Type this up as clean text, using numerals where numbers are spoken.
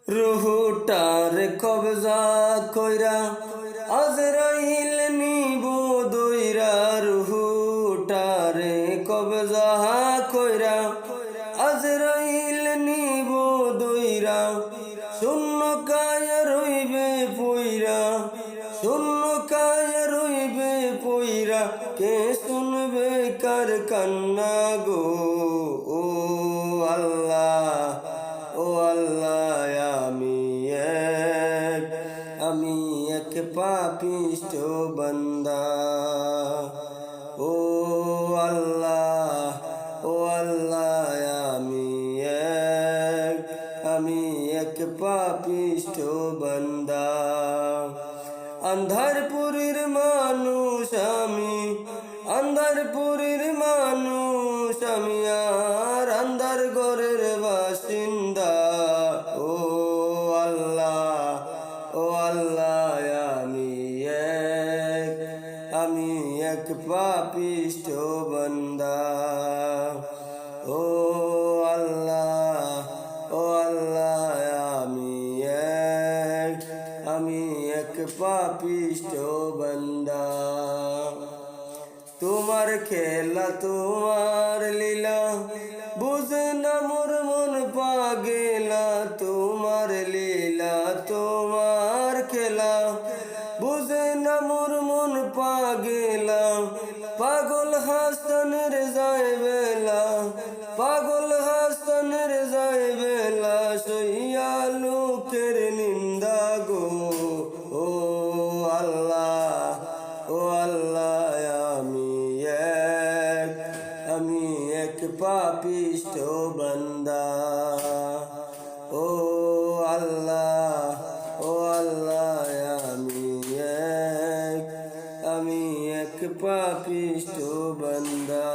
রুহুটার কবজা কইরা আজরাইল নিব দইরা রুহুটারে কবজা কইরা আজরাইল নিব দইরা শূন্য কায়া রইবে পইরা শূন্য কায়া রইবে পইরা কে শুনবে কার কান্না গো ও আল্লাহ ও আল্লাহ আমি এক পাপিষ্ঠ বান্দা ও আল্লাহ আমি এক পাপিষ্ঠ বান্দা আন্ধারপুরের মানুষ আমি আন্ধারপুরের মানুষ আমি আর আন্ধার ঘরের বাসিন্দা ও আল্লাহ আমি এক পাপিষ্ঠ বান্দা ও আল্লাহ আমি এক পাপিষ্ঠ বান্দা তোমার খেলা তোমার লীলা বুঝে না মোর মন পাগেলা তোমার লীলা তোমার খেলা বুঝে না মোর মন পাগেলা পাগল হাসানের যায় বেলা পাগল হাসানের যায় বেলা সইয়া লোকের নিন্দা গো ও আল্লাহ আমি এক পাপিষ্ঠ বান্দা ও আল্লাহ আমি এক পাপিষ্ঠ বান্দা।